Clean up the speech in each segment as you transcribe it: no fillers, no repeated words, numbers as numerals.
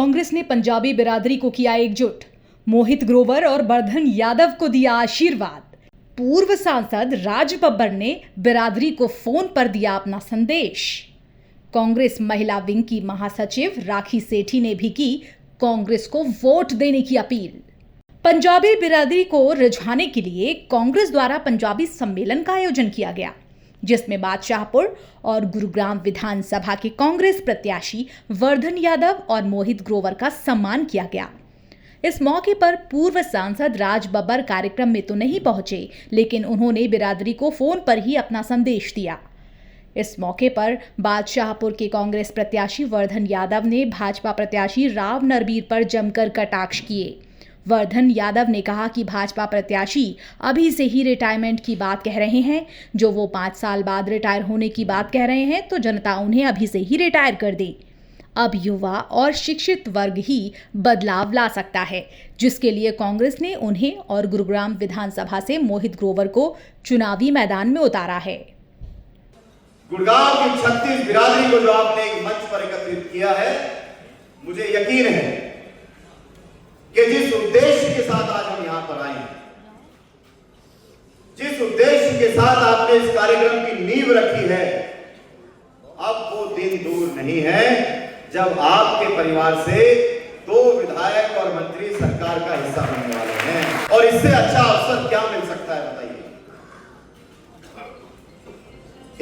कांग्रेस ने पंजाबी बिरादरी को किया एकजुट। मोहित ग्रोवर और वर्धन यादव को दिया आशीर्वाद। पूर्व सांसद राज बब्बर ने बिरादरी को फोन पर दिया अपना संदेश। कांग्रेस महिला विंग की महासचिव राखी सेठी ने भी की कांग्रेस को वोट देने की अपील। पंजाबी बिरादरी को रिझाने के लिए कांग्रेस द्वारा पंजाबी सम्मेलन का आयोजन किया गया, जिसमें बादशाहपुर और गुरुग्राम विधानसभा के कांग्रेस प्रत्याशी वर्धन यादव और मोहित ग्रोवर का सम्मान किया गया। इस मौके पर पूर्व सांसद राज बब्बर कार्यक्रम में तो नहीं पहुंचे, लेकिन उन्होंने बिरादरी को फोन पर ही अपना संदेश दिया। इस मौके पर बादशाहपुर के कांग्रेस प्रत्याशी वर्धन यादव ने भाजपा प्रत्याशी राव नरबीर पर जमकर कटाक्ष किए। वर्धन यादव ने कहा कि भाजपा प्रत्याशी अभी से ही रिटायरमेंट की बात कह रहे हैं। जो वो 5 साल बाद रिटायर होने की बात कह रहे हैं तो जनता उन्हें अभी से ही रिटायर कर दे। अब युवा और शिक्षित वर्ग ही बदलाव ला सकता है, जिसके लिए कांग्रेस ने उन्हें और गुरुग्राम विधानसभा से मोहित ग्रोवर को चुनावी मैदान में उतारा है। गुड़गांव की 36 बिरादरी को जो आपने एक मंच पर एकत्रित किया है, मुझे यकीन है कि जिस उद्देश्य के साथ आज हम यहां पर आए हैं, जिस उद्देश्य के साथ आपने इस कार्यक्रम की नींव रखी है, अब वो दिन दूर नहीं है जब आपके परिवार से 2 विधायक और मंत्री सरकार का हिस्सा बनने वाले हैं। और इससे अच्छा अवसर क्या मिल सकता है बताइए।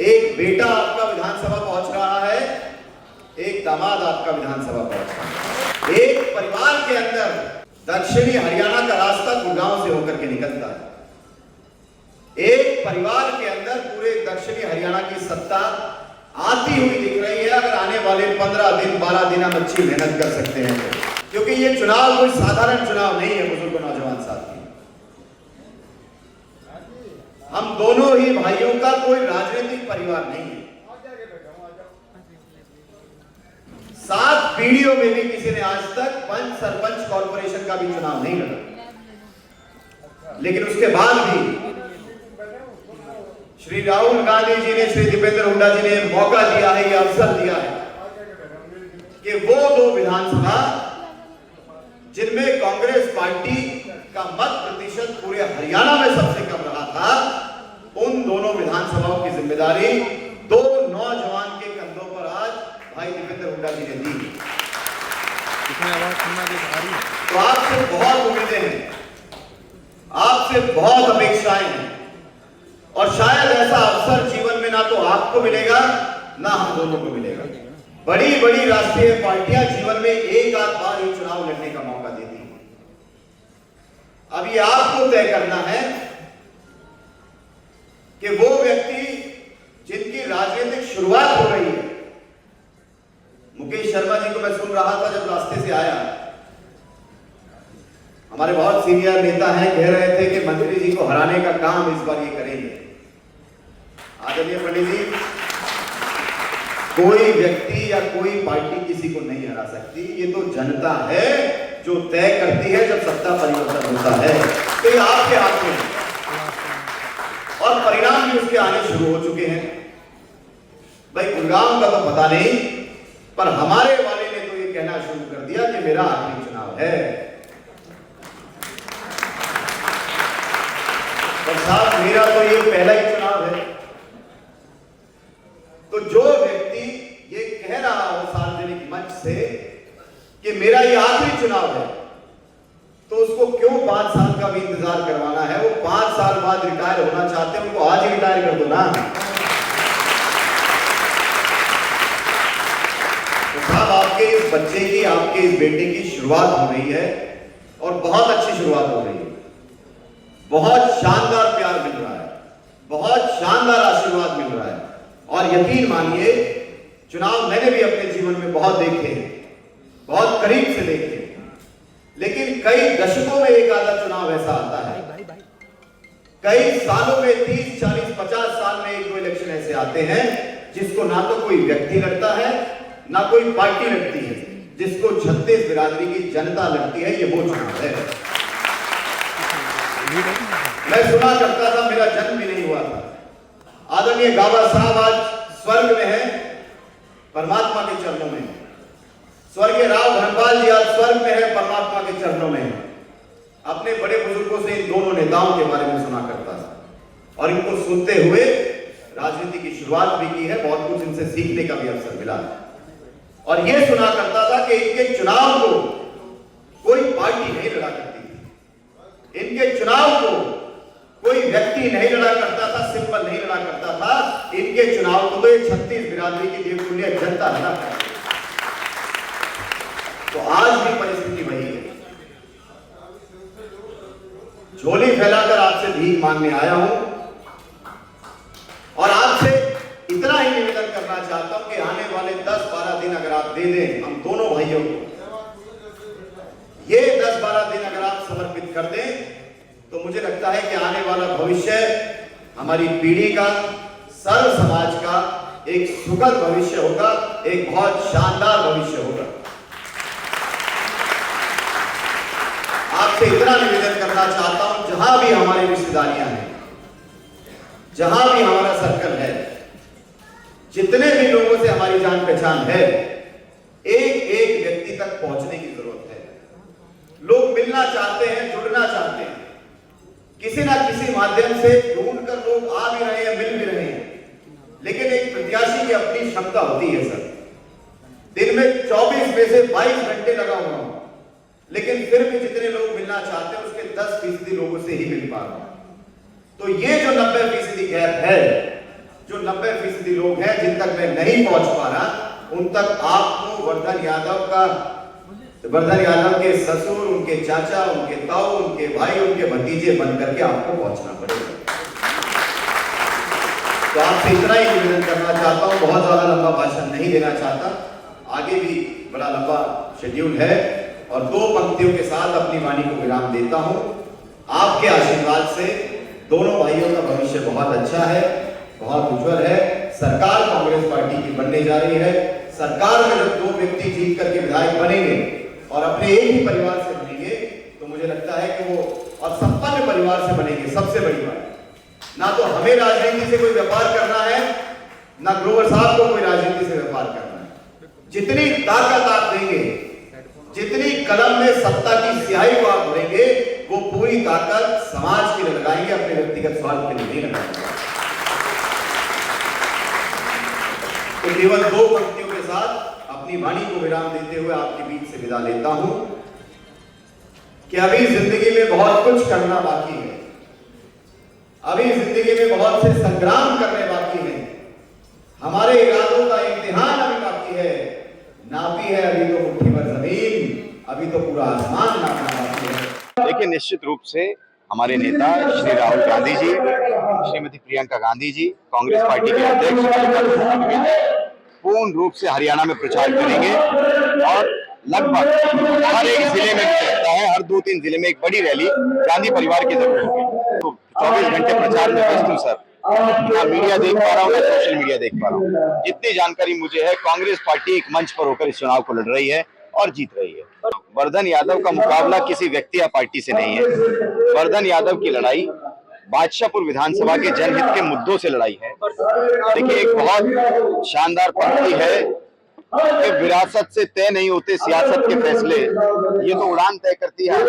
एक बेटा आपका विधानसभा पहुंच रहा है, एक दामाद आपका विधानसभा पहुंच रहा है। एक परिवार के अंदर दक्षिणी हरियाणा का रास्ता गुड़गांव से होकर के निकलता है। एक परिवार के अंदर पूरे दक्षिणी हरियाणा की सत्ता आती हुई दिख रही है। अगर आने वाले 15 दिन 12 दिन हम अच्छी मेहनत कर सकते हैं, क्योंकि ये चुनाव कोई साधारण चुनाव नहीं है। बुजुर्ग नौजवान साथी, हम दोनों ही भाइयों का कोई राजनीतिक परिवार नहीं है। 7 पीढ़ियों में भी किसी ने आज तक पंच सरपंच कॉर्पोरेशन का भी चुनाव नहीं लड़ा, लेकिन उसके बाद भी श्री राहुल गांधी जी ने, श्री दीपेंद्र हुड्डा जी ने मौका दिया है, ये अवसर दिया है कि वो 2 विधानसभा जिनमें कांग्रेस पार्टी का मत प्रतिशत पूरे हरियाणा में सबसे कम रहा था, उन दोनों विधानसभाओं की जिम्मेदारी 2 नौजवान के कंधों पर आज भाई दीपेंद्र हुड्डा जी ने दी। तो आपसे बहुत उम्मीदें हैं, आपसे बहुत अपेक्षाएं हैं, और शायद ऐसा अवसर जीवन में ना तो आपको मिलेगा ना हम दोनों को मिलेगा। बड़ी बड़ी राष्ट्रीय पार्टियां जीवन में एक आध बार ही चुनाव लड़ने का मौका देती हैं। अब ये आपको तय करना है कि वो व्यक्ति जिनकी राजनीतिक शुरुआत हो रही है। मुकेश शर्मा जी को मैं सुन रहा था जब रास्ते से आया, हमारे बहुत सीनियर नेता हैं, कह रहे थे कि मंत्री जी को हराने का काम इस बार ये करेंगे। आदरणीय पंडित जी, कोई व्यक्ति या कोई पार्टी किसी को नहीं हरा सकती। ये तो जनता है जो तय करती है जब सत्ता परिवर्तन होता है। तो ये आपके हाथ में है और परिणाम भी उसके आने शुरू हो चुके हैं। भाई गुड़गांव का तो पता नहीं, पर हमारे वाले ने तो ये कहना शुरू कर दिया कि मेरा आखिरी चुनाव है। और साहब, मेरा तो ये पहला ही चुनाव है। तो जो व्यक्ति ये कह रहा हो सार्वजनिक मंच से कि मेरा ये आखिरी चुनाव है, तो उसको क्यों 5 साल का भी इंतजार करवाना है। वो 5 साल बाद रिटायर होना चाहते हैं, उनको आज ही रिटायर कर दो ना। तो साहब, आपके इस बच्चे की, आपके इस बेटे की शुरुआत हो रही है और बहुत अच्छी शुरुआत हो रही है। बहुत शानदार प्यार मिल रहा है, बहुत शानदार आशीर्वाद मिल रहा है। और यकीन मानिए, चुनाव मैंने भी अपने जीवन में बहुत देखे हैं, बहुत करीब से देखे हैं, लेकिन कई दशकों में एक आधा चुनाव ऐसा आता है। कई सालों में 30, 40, 50 साल में 1-2 इलेक्शन ऐसे आते हैं जिसको ना तो कोई व्यक्ति लड़ता है, ना कोई पार्टी लड़ती है, जिसको 36 बिरादरी की जनता लड़ती है। ये वो चुनाव है। मैं सुना करता था, मेरा जन्म भी नहीं हुआ था। आदरणीय गाबा साहब आज स्वर्ग में हैं, परमात्मा के चरणों में। स्वर्गीय राव धनपाल जी आज स्वर्ग में है, परमात्मा के चरणों में है। अपने बड़े बुजुर्गों से इन दोनों नेताओं के बारे में सुना करता था और इनको सुनते हुए राजनीति की शुरुआत भी की है। बहुत कुछ इनसे सीखने का भी अवसर मिला और यह सुना करता था कि इनके चुनाव को कोई पार्टी नहीं लड़ा करती थी, इनके चुनाव को कोई व्यक्ति नहीं लड़ा करता था, सिंबल नहीं लड़ा करता था। इनके चुनाव को तो ये 36 बिरादरी की देवतुल्य जनता लड़ा करती। तो आज भी परिस्थिति वही है। झोली फैलाकर आपसे भीख मांगने आया हूं और आपसे इतना ही निवेदन करना चाहता हूं कि आने वाले 10-12 दिन अगर आप दे दें हम दोनों भाइयों को, ये 10-12 दिन अगर आप समर्पित कर दें तो मुझे लगता है कि आने वाला भविष्य हमारी पीढ़ी का, सर्व समाज का एक सुखद भविष्य होगा, एक बहुत शानदार भविष्य होगा। आपसे इतना निवेदन करना चाहता हूं, जहां भी हमारी रिश्तेदारियां हैं, जहां भी हमारा सर्कल है, जितने भी लोगों से हमारी जान पहचान है, एक एक व्यक्ति तक पहुंचने की जरूरत है। लोग मिलना चाहते हैं, जुड़ना चाहते हैं, किसी ना किसी माध्यम से ढूंढकर लोग आ भी रहे हैं, मिल भी रहे हैं, लेकिन एक प्रत्याशी की अपनी क्षमता होती है सर। दिन में 24 में से 22 घंटे लगा हुआ हूं, लेकिन फिर भी जितने लोग मिलना चाहते हैं उसके 10% लोगों से ही मिल पा रहा हूं। तो ये जो 90% गैप है, जो 90% लोग हैं जिन तक मैं नहीं पहुंच पा रहा, उन तक आपको वर्धन यादव के ससुर, उनके चाचा, उनके ताऊ, उनके भाई, उनके भतीजे बन करके आपको पहुंचना पड़ेगा। तो आपसे इतना ही निवेदन करना चाहता हूं, बहुत ज्यादा लंबा भाषण नहीं देना चाहता, आगे भी बड़ा लंबा शेड्यूल है और 2 पंक्तियों के साथ अपनी वाणी को विराम देता हूं। आपके आशीर्वाद से दोनों भाइयों का भविष्य बहुत अच्छा है, बहुत उज्जवल है। सरकार कांग्रेस पार्टी की बनने जा रही है। सरकार में जब 2 व्यक्ति जीत करके विधायक बनेंगे और अपने एक ही परिवार से बनेंगे तो मुझे लगता है कि वो और संपन्न परिवार से बनेंगे। सबसे बड़ी बात, ना तो हमें राजनीति से कोई व्यापार करना है, ना ग्रोवर साहब को कोई राजनीति से व्यापार करना है। जितनी ताकत आप देंगे, जितनी कलम में सत्ता की स्याही को आप भरेंगे, वो पूरी ताकत समाज के लिए लगाएंगे, अपने व्यक्तिगत स्वार्थ के लिए नहीं लगाएंगे। तो केवल 2 पंक्तियों के साथ अपनी वाणी को विराम देते हुए आपके बीच से विदा लेता हूं कि अभी जिंदगी में बहुत कुछ करना बाकी है, अभी जिंदगी में बहुत से संग्राम करने बाकी हैं, हमारे इरादों का इम्तिहान अभी बाकी है। नापी है अभी तो मुट्ठी भर जमीन, अभी तो पूरा आसमान नापना बाकी है। देखिए, निश्चित रूप से हमारे नेता श्री राहुल गांधी जी, श्रीमती प्रियंका गांधी जी, कांग्रेस पार्टी के अध्यक्ष पूर्ण रूप से हरियाणा में प्रचार करेंगे और लगभग हर एक जिले में लगता है, हर 2-3 जिले में एक बड़ी रैली गांधी परिवार की जरूर होगी। तो 24 घंटे प्रचार में व्यस्त हूं सर, ना मीडिया देख पा रहा हूँ, ना सोशल मीडिया देख पा रहा हूँ। जितनी जानकारी मुझे है, कांग्रेस पार्टी एक मंच पर होकर इस चुनाव को लड़ रही है और जीत रही है। वर्धन यादव का मुकाबला किसी व्यक्ति या पार्टी से नहीं है। वर्धन यादव की लड़ाई बादशाहपुर विधानसभा के जनहित के मुद्दों से लड़ाई है। देखिए, एक बहुत शानदार पंक्ति है कि विरासत से तय नहीं होते सियासत के फैसले, ये तो उड़ान तय करती है।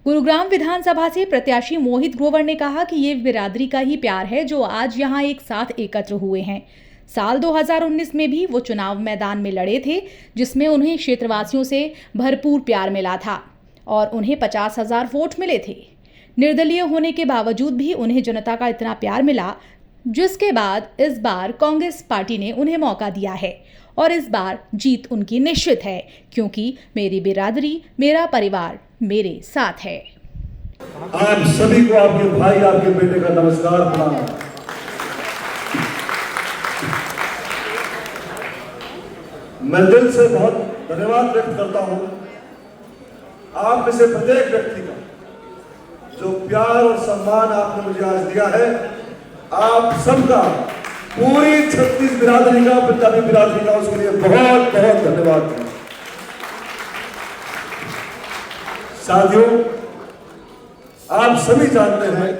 गुरुग्राम विधानसभा से प्रत्याशी मोहित ग्रोवर ने कहा कि ये बिरादरी का ही प्यार है जो आज यहाँ एक साथ एकत्र हुए हैं। साल 2019 में भी वो चुनाव मैदान में लड़े थे, जिसमें उन्हें क्षेत्रवासियों से भरपूर प्यार मिला था और उन्हें 50,000 वोट मिले थे। निर्दलीय होने के बावजूद भी उन्हें जनता का इतना प्यार मिला, जिसके बाद इस बार कांग्रेस पार्टी ने उन्हें मौका दिया है और इस बार जीत उनकी निश्चित है, क्योंकि मेरी बिरादरी, मेरा परिवार मेरे साथ है। आप सभी को आपके भाई, आपके बेटे का नमस्कार, प्रणाम। मैं दिल से बहुत धन्यवाद व्यक्त करता हूं आप में से प्रत्येक व्यक्ति का, जो प्यार और सम्मान आपने मुझे आज दिया है। आप सबका, पूरी 36 बिरादरी का, पंजाबी बिरादरी का, उसके लिए बहुत बहुत धन्यवाद। साथियों, आप सभी जानते हैं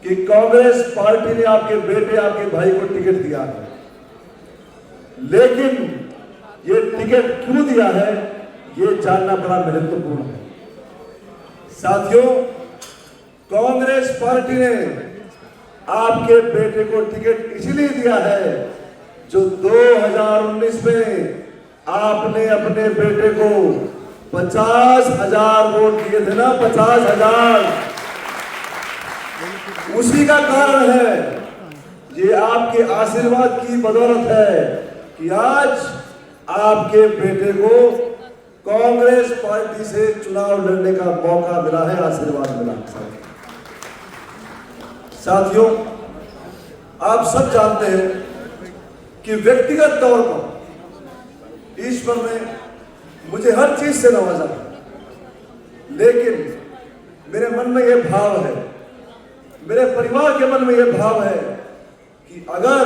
कि कांग्रेस पार्टी ने आपके बेटे, आपके भाई को टिकट दिया है, लेकिन टिकट क्यों दिया है, ये जानना बड़ा महत्वपूर्ण है। साथियों, कांग्रेस पार्टी ने आपके बेटे को टिकट इसलिए दिया है जो 2019 में आपने अपने बेटे को 50,000 वोट दिए थे ना, 50,000। उसी का कारण है, ये आपके आशीर्वाद की बदौलत है कि आज आपके बेटे को कांग्रेस पार्टी से चुनाव लड़ने का मौका मिला है, आशीर्वाद मिला। साथियों, आप सब जानते हैं कि व्यक्तिगत तौर पर ईश्वर ने मुझे हर चीज से नवाजा, लेकिन मेरे मन में यह भाव है, मेरे परिवार के मन में यह भाव है कि अगर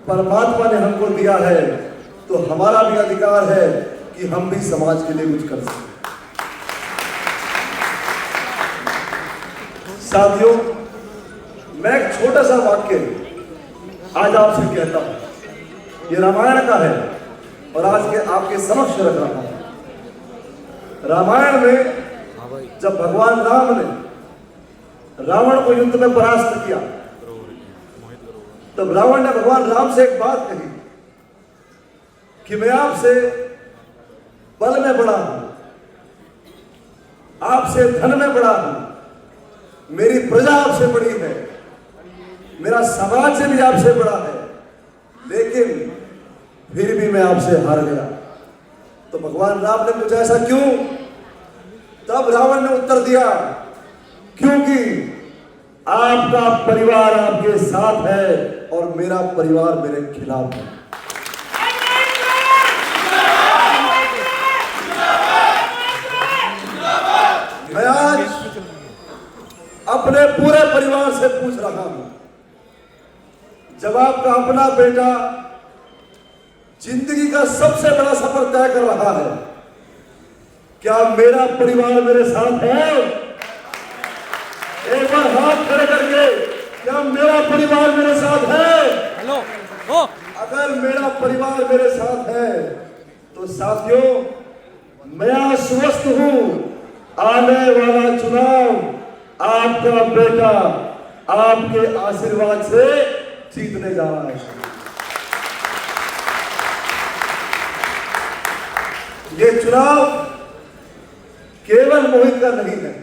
परमात्मा ने हमको दिया है तो हमारा भी अधिकार है कि हम भी समाज के लिए कुछ कर सकें। साथियों, मैं एक छोटा सा वाक्य आज आपसे कहता हूं, ये रामायण का है और आज के आपके समक्ष रख रहा हूं। रामायण में जब भगवान राम ने रावण को युद्ध में परास्त किया, तब रावण ने भगवान राम से एक बात कही कि मैं आपसे बल में बड़ा हूं, आपसे धन में बड़ा हूं, मेरी प्रजा आपसे बड़ी है, मेरा समाज से भी आपसे बड़ा है, लेकिन फिर भी मैं आपसे हार गया। तो भगवान राम ने पूछा ऐसा क्यों? तब रावण ने उत्तर दिया, क्योंकि आपका परिवार आपके साथ है और मेरा परिवार मेरे खिलाफ है। मैं आज अपने पूरे परिवार से पूछ रहा हूं, जब आपका अपना बेटा जिंदगी का सबसे बड़ा सफर तय कर रहा है, क्या मेरा परिवार मेरे साथ है? एक बार हाथ खड़े करके, क्या मेरा परिवार मेरे साथ है? हेलो, अगर मेरा परिवार मेरे साथ है तो साथियों, मैं आश्वस्त हूं, आने वाला चुनाव आपका बेटा आपके आशीर्वाद से जीतने जा रहा है। ये चुनाव केवल मोहित का नहीं है,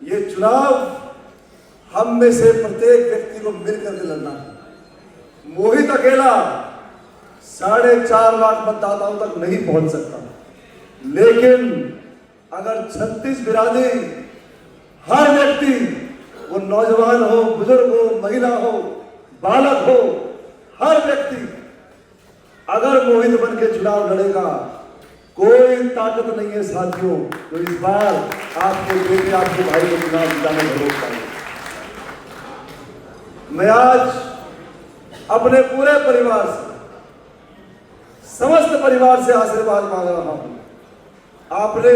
ये चुनाव हम में से प्रत्येक व्यक्ति को मिलकर के लड़ना है। मोहित अकेला 4.5 लाख मतदाताओं तक नहीं पहुंच सकता, लेकिन अगर 36 बिरादरी, हर व्यक्ति, वो नौजवान हो, बुजुर्ग हो, महिला हो, बालक हो, हर व्यक्ति अगर मोहित बन के चुनाव लड़ेगा, कोई ताकत नहीं है साथियों तो इस बार आपके बेटे, आपके भाई को चुनाव जिताने में रोक पाएंगे। मैं आज अपने पूरे परिवार से, समस्त परिवार से आशीर्वाद मांग रहा हूं। आपने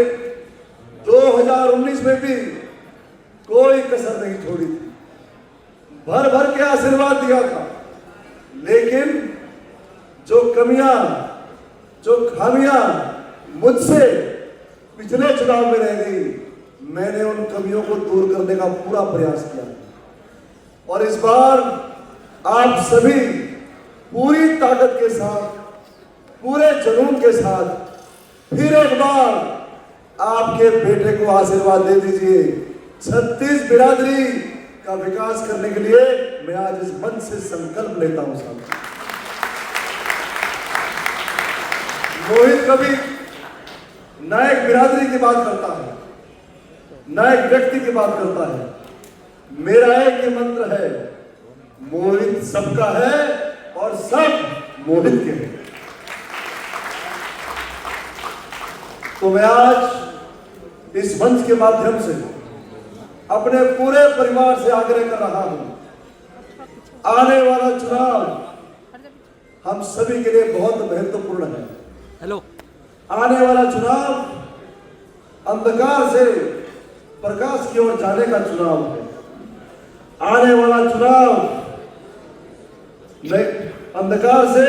2019 में भी कोई कसर नहीं छोड़ी थी, भर भर के आशीर्वाद दिया था, लेकिन जो कमियां, जो खामियां मुझसे पिछले चुनाव में रह गई, मैंने उन कमियों को दूर करने का पूरा प्रयास किया और इस बार आप सभी पूरी ताकत के साथ, पूरे जुनून के साथ फिर एक बार आपके बेटे को आशीर्वाद दे दीजिए। 36 बिरादरी का विकास करने के लिए मैं आज इस मंच से संकल्प लेता हूं साहब। मोहित कभी न एक बिरादरी की बात करता है, न एक व्यक्ति की बात करता है। मेरा एक ही मंत्र है, मोहित सबका है और सब मोहित के हैं। तो मैं आज इस मंच के माध्यम से अपने पूरे परिवार से आग्रह कर रहा हूं, आने वाला चुनाव हम सभी के लिए बहुत महत्वपूर्ण है। हेलो, आने वाला चुनाव अंधकार से प्रकाश की ओर जाने का चुनाव है। आने वाला चुनाव अंधकार से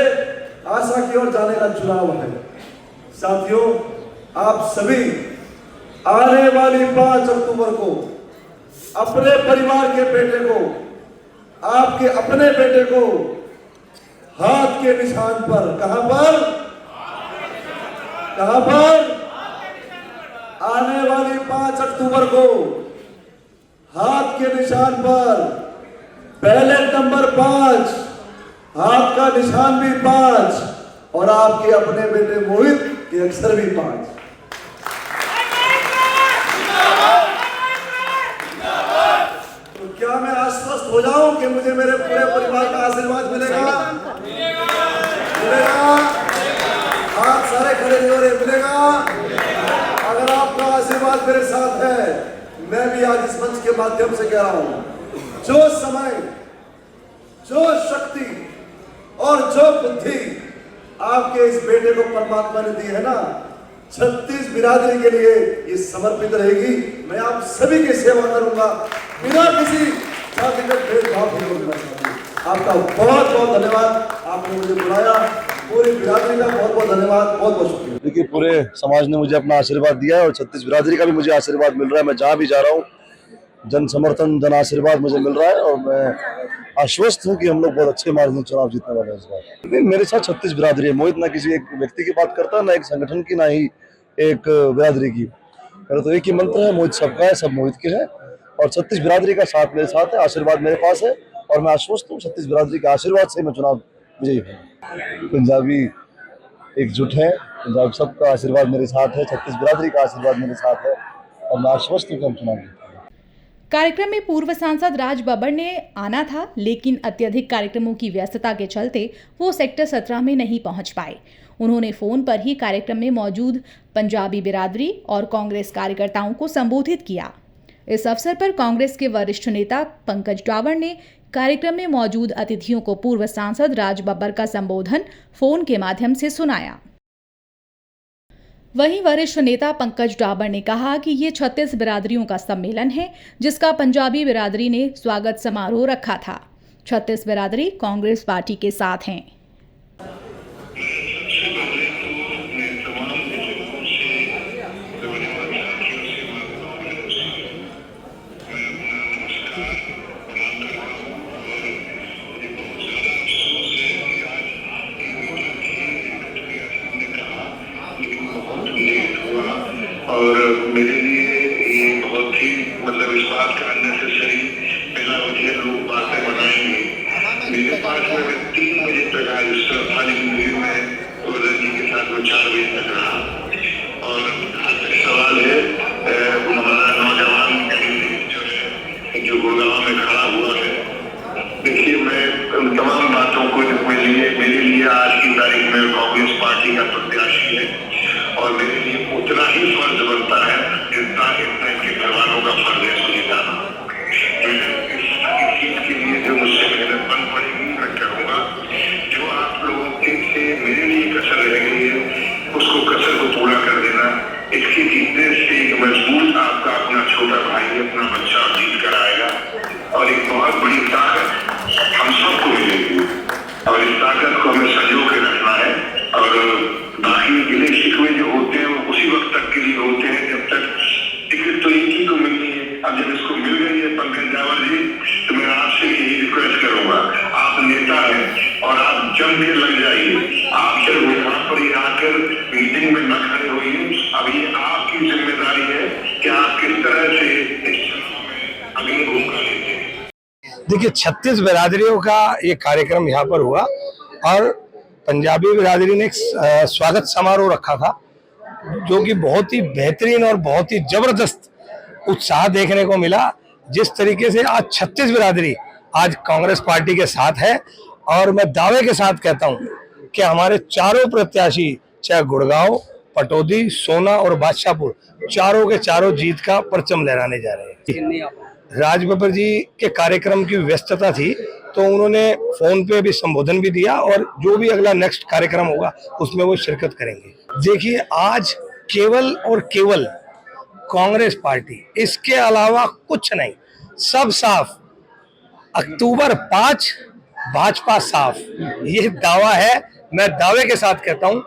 आशा की ओर जाने का चुनाव है। साथियों, आप सभी आने वाली 5 अक्टूबर को अपने परिवार के बेटे को, आपके अपने बेटे को हाथ के निशान पर, कहां पर आने वाली 5 अक्टूबर को हाथ के निशान पर बैलेट नंबर 5, हाथ का निशान भी 5 और आपके अपने बेटे मोहित के अक्षर भी 5। तो क्या मैं आश्वस्त हो जाऊं कि मुझे मेरे पूरे परिवार का आशीर्वाद मिलेगा? हाथ सारे खड़े नहीं हो रहे, मिलेगा? अगर आपका आशीर्वाद मेरे साथ है, मैं भी आज इस मंच के माध्यम से कह रहा हूं, जो समय, जो शक्ति और जो बुद्धि आपके इस बेटे को परमात्मा ने दी है ना, 36 बिरादरी के लिए ये समर्पित रहेगी। मैं आप सभी की सेवा करूंगा बिना किसी जातिगत भेदभाव के। आपका बहुत बहुत धन्यवाद, आपने मुझे बुलाया। पूरी बिरादरी का बहुत बहुत धन्यवाद, बहुत बहुत शुक्रिया। देखिए, पूरे समाज ने मुझे अपना आशीर्वाद दिया है और 36 बिरादरी का भी मुझे आशीर्वाद मिल रहा है। मैं जहाँ भी जा रहा हूँ, जन समर्थन, जन आशीर्वाद मुझे मिल रहा है और मैं आश्वस्त हूँ कि हम लोग बहुत अच्छे मार्ग में चुनाव जीतने वाले हैं इस बार। मेरे साथ 36 बिरादरी है। मोहित ना किसी एक व्यक्ति की बात करता, ना एक संगठन की, ना ही एक बिरादरी की। मेरा तो एक ही मंत्र है, मोहित सबका है, सब मोहित के हैं और 36 बिरादरी का साथ मेरे साथ है, आशीर्वाद मेरे पास है और मैं आश्वस्त हूँ 36 बिरादरी के आशीर्वाद से मैं चुनाव विजयी हूँ। पंजाबी एकजुट है, पंजाब सबका आशीर्वाद मेरे साथ है, 36 बिरादरी का आशीर्वाद मेरे साथ है और मैं आश्वस्त हूँ कि हम चुनाव जीतेंगे। कार्यक्रम में पूर्व सांसद राज बब्बर ने आना था, लेकिन अत्यधिक कार्यक्रमों की व्यस्तता के चलते वो सेक्टर 17 में नहीं पहुंच पाए। उन्होंने फोन पर ही कार्यक्रम में मौजूद पंजाबी बिरादरी और कांग्रेस कार्यकर्ताओं को संबोधित किया। इस अवसर पर कांग्रेस के वरिष्ठ नेता पंकज डावर ने कार्यक्रम में मौजूद अतिथियों को पूर्व सांसद राज बब्बर का संबोधन फोन के माध्यम से सुनाया। वहीं वरिष्ठ नेता पंकज डाबर ने कहा कि ये 36 बिरादरियों का सम्मेलन है, जिसका पंजाबी बिरादरी ने स्वागत समारोह रखा था। 36 बिरादरी कांग्रेस पार्टी के साथ हैं। और मेरे लिए ये बहुत ही इस बात का अननेसेसरी पहला वजह लोग बातें बनाएंगे। मेरे पास में 3 बजे तक आज आज मुझे मैं जी के साथ में 4 बजे तक रहा और सवाल है हमारा नौजवान जो है जो गुड़गांव में खड़ा हुआ है। देखिए, मैं उन तमाम बातों को मेरे लिए आज की तारीख में कांग्रेस पार्टी का प्रत्याशी है और मेरे लिए उतना ही फर्ज बनता है जितना इनके घर वालों का फर्ज है सुनी जाना। इस चीज के लिए जो मुझसे मेहनत बन पड़ेगी मैं करूँगा। जो आप लोगों के से मेरे लिए कसर रह गई है उसको कसर को पूरा कर देना। इसके जीतने से एक मजबूत आपका अपना छोटा भाई, अपना बच्चा जीत कर आएगा और एक बहुत बड़ी ताकत हम सबको मिलेगी और इस ताकत को हमें संजो के रखना है। और बाकी गिले शिकवे जो होते हैं वो उसी वक्त तक के लिए होते हैं जब तक टिकट तो एक ही को मिलनी है। अब जब इसको मिल गई है पंकज डावर जी, तो मैं आपसे यही रिक्वेस्ट करूंगा, आप नेता हैं और आप जम के लग जाइए। आप सिर्फ यहाँ पर ही आकर मीटिंग में न खड़े होइए। अब ये आपकी जिम्मेदारी है कि आप किस तरह से इस चुनाव में अगली भूमिका लेते हैं। देखिए, 36 बिरादरियों का ये कार्यक्रम यहाँ पर हुआ और पंजाबी बिरादरी ने एक स्वागत समारोह रखा था जो कि बहुत ही बेहतरीन और बहुत ही जबरदस्त उत्साह देखने को मिला। जिस तरीके से आज 36 बिरादरी आज कांग्रेस पार्टी के साथ है और मैं दावे के साथ कहता हूं कि हमारे चारों प्रत्याशी, चाहे गुड़गांव, पटौदी, सोना और बादशाहपुर, चारों के चारों जीत का परचम लहराने जा रहे हैं। राज बब्बर जी के कार्यक्रम की व्यस्तता थी तो उन्होंने फोन पे भी संबोधन भी दिया और जो भी अगला नेक्स्ट कार्यक्रम होगा उसमें वो शिरकत करेंगे। देखिए, आज केवल और केवल कांग्रेस पार्टी, इसके अलावा कुछ नहीं, सब साफ। अक्टूबर 5 भाजपा साफ, ये दावा है मैं दावे के साथ कहता हूं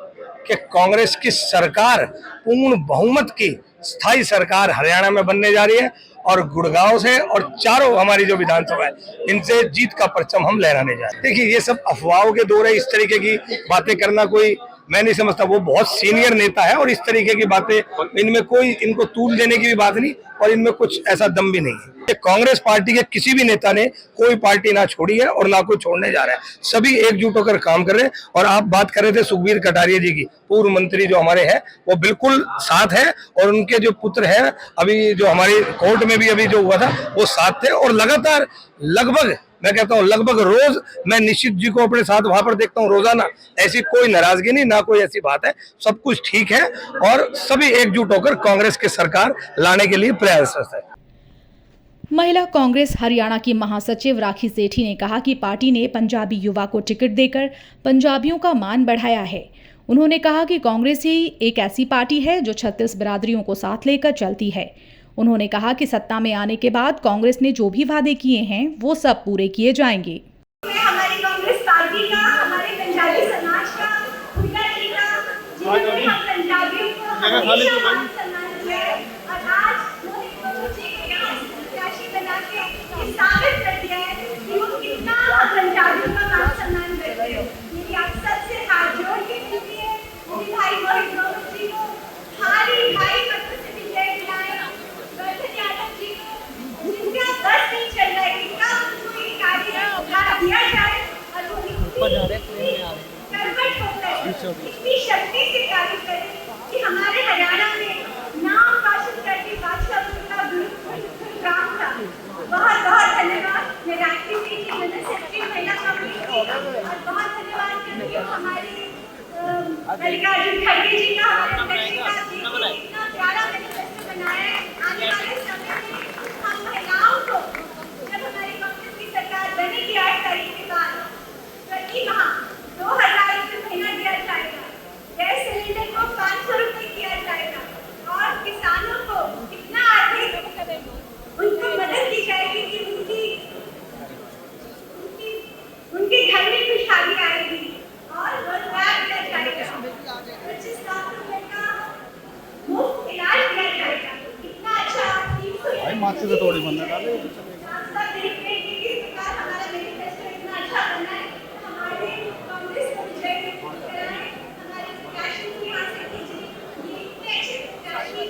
कि कांग्रेस की सरकार पूर्ण बहुमत की स्थायी सरकार हरियाणा में बनने जा रही है और गुड़गांव से और चारों हमारी जो विधानसभा है इनसे जीत का परचम हम लहराने जा रहे हैं। देखिए, ये सब अफवाहों के दौर है, इस तरीके की बातें करना कोई मैं नहीं समझता। वो बहुत सीनियर नेता है और इस तरीके की बातें, इनमें कोई इनको तूल देने की भी बात नहीं और इनमें कुछ ऐसा दम भी नहीं है। कांग्रेस पार्टी के किसी भी नेता ने कोई पार्टी ना छोड़ी है और ना कोई छोड़ने जा रहा है। सभी एकजुट होकर काम कर रहे हैं। और आप बात कर रहे थे सुखबीर कटारिया जी की, पूर्व मंत्री जो हमारे हैं, वो बिल्कुल साथ है और उनके जो पुत्र हैं, अभी जो हमारी कोर्ट में भी अभी जो हुआ था वो साथ थे और लगातार लगभग मैं कहता हूँ लगभग रोज मैं निश्चित जी को अपने साथ वहां पर देखता हूँ रोजाना। ऐसी कोई नाराजगी नहीं, ना कोई ऐसी बात है, सब कुछ ठीक है और सभी एकजुट होकर कांग्रेस की सरकार लाने के लिए प्रयासरत है। महिला कांग्रेस हरियाणा की महासचिव राखी सेठी ने कहा कि पार्टी ने पंजाबी युवा को टिकट देकर पंजाबियों का मान बढ़ाया है। उन्होंने कहा कि कांग्रेस ही एक ऐसी पार्टी है जो 36 बिरादरियों को साथ लेकर चलती है। उन्होंने कहा कि सत्ता में आने के बाद कांग्रेस ने जो भी वादे किए हैं वो सब पूरे किए जाएंगे। हमारी कांग्रेस पार्टी का, हमारे पंजाबी समाज का, उनका टीका जिन्होंने हम पंजाबियों को हमेशा मान सम्मान दिया है और आज मोहित ग्रोवर जी को यहाँ प्रत्याशी बना के ये साबित कर दिया है कि वो कितना हम पंजाबियों का मान सम्मान करते हैं। मेरी आप सबसे हाथ जोड़ के विनती है मेरे भाई मोहित ग्रोवर जी को भाई पत्र से विजय दिलाए, वर्धन यादव जी को जिनका बस नहीं चल रहा है, इनका उनको ये कार्य उठा दिया जाए और वो कर्मठ होकर इतनी शक्ति से कार्य करें कि हमारे हरियाणा में नाम रोशन करके बादशाह का काम था। बहुत बहुत धन्यवाद। मैं राखी जी की जनरल सेक्रेटरी महिला कांग्रेस की और बहुत धन्यवाद करती हूँ हमारी मल्लिकार्जुन खड़गे जी का, हमारे अध्यक्ष का, इतना प्यारा मैनिफेस्टो बनाया है। आने वाले समय में हम महिलाओं को जब हमारी कांग्रेस की सरकार बनेगी 8 तारीख के बाद प्रति माह 2000 रुपये महीना दिया जाएगा, गैस सिलेंडर को 500 रुपये किया जाएगा और किसानों को इतना आर्थिक उनको मदद दी जाएगी कि उनके घर में खुशहाली आएगी और रोजगार दिया जाएगा। 25 लाख रुपए का मुफ्त इलाज दिया जाएगा। इतना अच्छा हमारा मैनिफेस्टो इतना अच्छा बना है। हमारे कांग्रेस को विजय कराएं, हमारे प्रत्याशी को यहाँ से कीजिए। ये इतने अच्छे प्रत्याशी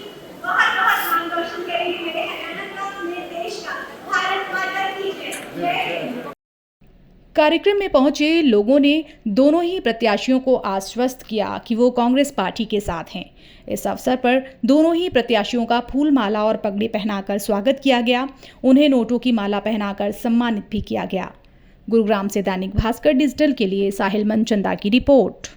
बहुत बहुत नाम रोशन करेंगे मेरे हरियाणा का, मेरे देश का। भारत माता की जय। कार्यक्रम में पहुंचे लोगों ने दोनों ही प्रत्याशियों को आश्वस्त किया कि वो कांग्रेस पार्टी के साथ हैं। इस अवसर पर दोनों ही प्रत्याशियों का फूल माला और पगड़ी पहनाकर स्वागत किया गया। उन्हें नोटों की माला पहनाकर सम्मानित भी किया गया। गुरुग्राम से दैनिक भास्कर डिजिटल के लिए साहिल मनचंदा की रिपोर्ट।